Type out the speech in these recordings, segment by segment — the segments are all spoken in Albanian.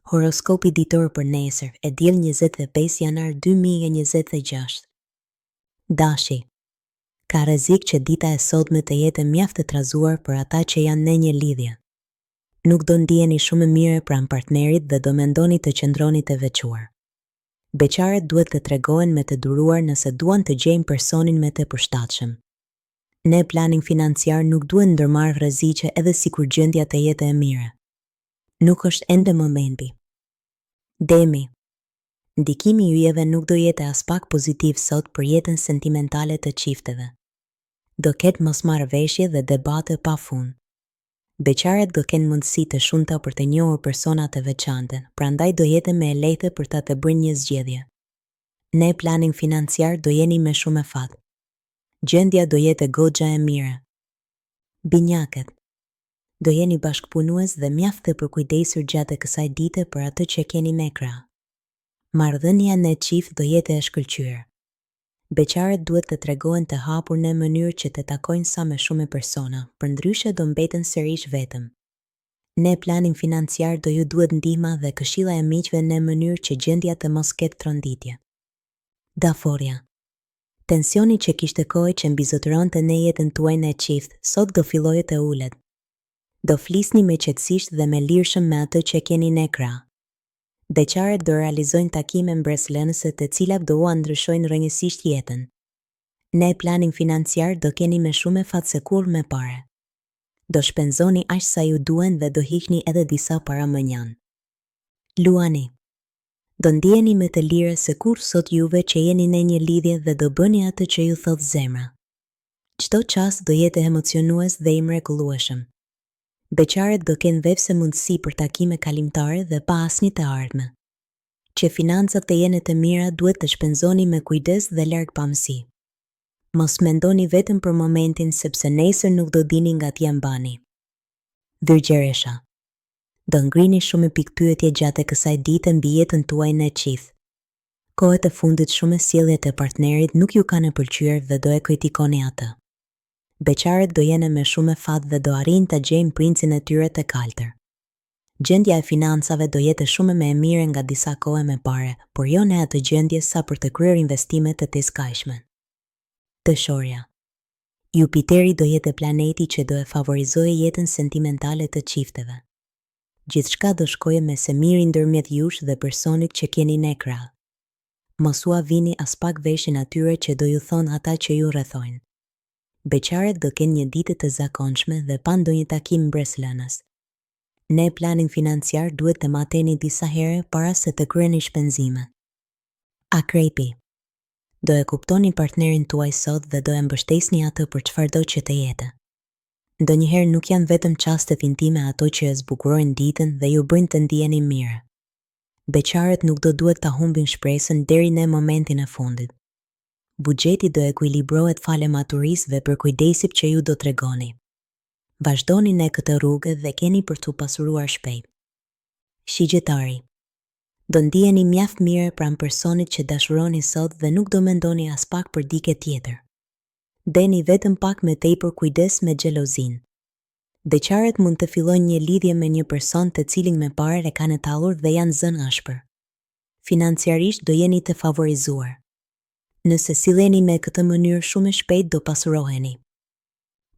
Horoskopi ditor për nesër, e diell 25 janar 2026. Dashi. Ka rrezik që dita e sotme të jetë mjaft e trazuar për ata që janë në një lidhje. Nuk do ndiheni shumë mirë pranë partnerit dhe do mendoni të qëndroni të veçuar. Beqarët duhet të tregohen me të duruar nëse duan të gjejnë personin me të përshtatshëm. Në planin financiar nuk duhet ndërmarrë rreziqe edhe sikur gjendja të jetë e mirë. Nuk është ende momenti. Demi. Ndikimi i yjeve nuk do jetë as pak pozitiv sot për jetën sentimentale të çifteve. Do ketë mosmarrëveshje dhe debate pafund. Beqarët do kenë mundësi të shumta për të njohur persona të veçantë, prandaj do jetë më e lehtë për ta të bëni një zgjedhje. Në planin financiar do jeni me shumë fat. Gjendja do jetë goxha e mirë. Binjakët. Do jeni bashkëpunues dhe mjaft të përkujdesur gjatë kësaj dite për atë që keni me krah. Marrëdhënia në çift do jetë e shkëlqyer. Beqarët duhet të tregohen të hapur në mënyrë që të takojnë sa më shumë persona, përndryshe do mbeten sërish vetëm. Në planin financiar do ju duhet ndihma dhe këshilla e miqve në mënyrë që gjendja të mos ketë tronditje. Daforia. Tensioni që kishte kohë që mbizotëronte në jetën tuaj në çift, sot do fillojë të ulet. Do flisni me qetësisht dhe me lirshëm me atë që keni në krah. Beqarët do realizojnë takime mbreslënëse të cilat do ua ndryshojnë rrënjësisht jetën. Në planin financiar do keni më shumë fat se kurrë me pare. Do shpenzoni aq sa ju duhen dhe do hiqni edhe disa para mënjan. Luani. Do ndjeheni më të lirë se kur sot juve që jeni në një lidhje dhe do bëni atë që ju thot zemra. Çdo çast do jetë emocionues dhe i mrekullueshëm. Beqarët do kenë vepse mundësi për takime kalimtare dhe pa asnjë të ardhme. Që financat të jenë të mira duhet të shpenzoni me kujdes dhe larg pamësi. Mos mendoni vetëm për momentin sepse nesër nuk do dini nga t'ja mbani. Virgjeresha. Do ngrini shumë pikpyetje gjatë kësaj dite mbi jetën tuaj në çift. Kohët e fundit shumë sjelljet e partnerit nuk ju kanë pëlqyer dhe do e kritikoni atë. Beqarët do jenë me shumë fat dhe do arrijnë të gjejnë princin e tyre të kaltër. Gjendja e financave do jetë shumë më e mirë nga disa kohë me pare, por jo në atë gjendje sa për të kryer investime të teskajshme. Dëshorja. Jupiteri do jetë planeti që do e favorizojë jetën sentimentale të çifteve. Gjithçka do shkojë me së miri ndërmjet jush dhe personit që keni në krah. Mos u avini as pak veshin atyre që do ju thonë ata që ju rrethojnë. Beqarët do kenë një ditë të zakonshme dhe pa ndonjë takim mbreslënës. Në planin financiar duhet të mateni disa herë para se të kryeni shpenzime. Akrepi. Do e kuptoni partnerin tuaj sot dhe do e mbështesni atë për çfarëdo që të jetë. Ndonjëherë nuk janë vetëm çastet intime ato që e zbukurojnë ditën dhe ju bëjnë të ndiheni mirë. Beqarët nuk do duhet ta humbin shpresën deri në momentin e fundit. Buxheti do ekuilibrohet falem maturisë dhe për kujdesit që ju do tregoni. Vazhdoni në këtë rrugë dhe keni për t'u pasuruar shpejt. Shigjetari. Do ndiheni mjaft mirë pranë personit që dashuroni sot dhe nuk do mendoni as pak për dike tjetër. Deni vetëm pak me tepër kujdes me xhelozin. Beqarët mund të fillojnë një lidhje me një person të cilin me parë e kanë tallur dhe janë zënë ashpër. Financiarisht do jeni të favorizuar. Nëse silleni me këtë mënyrë shumë shpejt do pasuroheni.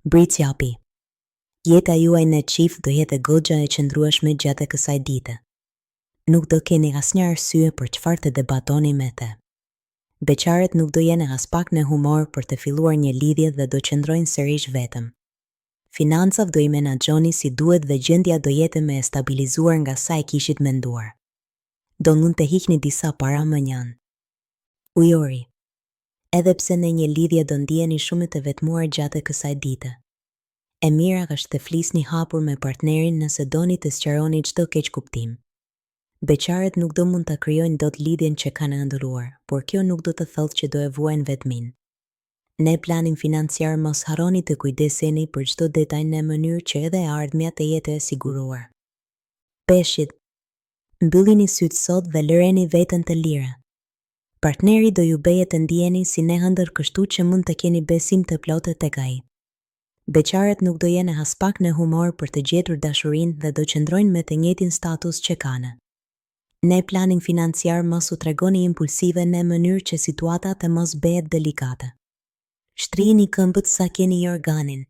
Britsjapi. Jeta juaj në çift do jetë goxha e qëndrueshme gjatë kësaj dite. Nuk do keni asnjë arsye për çfarë të debatoni me të. Beqarët nuk do jenë as pak në humor për të filluar një lidhje dhe do qëndrojnë sërish vetëm. Financat do i menaxhoni si duhet dhe gjendja do jetë më e stabilizuar nga sa e kishit menduar. Do mund të hiqni disa para mënjan. Ujori. Edhe pse në një lidhje do ndiheni shumë të vetmuar gjatë kësaj dite. E mira është të flisni hapur me partnerin nëse doni të sqaroni çdo keq kuptim. Beqarët nuk do mund ta krijojnë dot lidhjen që kanë ëndërruar, por kjo nuk do të thotë që do e vuajnë vetmin. Në planin financiar mos harroni të kujdeseni për çdo detaj në mënyrë që edhe e ardhmja të jetë e siguruar. Peshqit. Mbyllini syt sot dhe lëreni veten të lirë. Partneri do ju bëjë të ndiheni si në ëndër, kështu që mund të keni besim të plotë tek ai. Beqarët nuk do jenë as pak në humor për të gjetur dashurinë dhe do qëndrojnë me të njëjtin status që kanë. Ne planin financiar mos u tregoni impulsive në mënyrë që situata të mos bëhet delikate. Shtrini këmbët sa keni organin.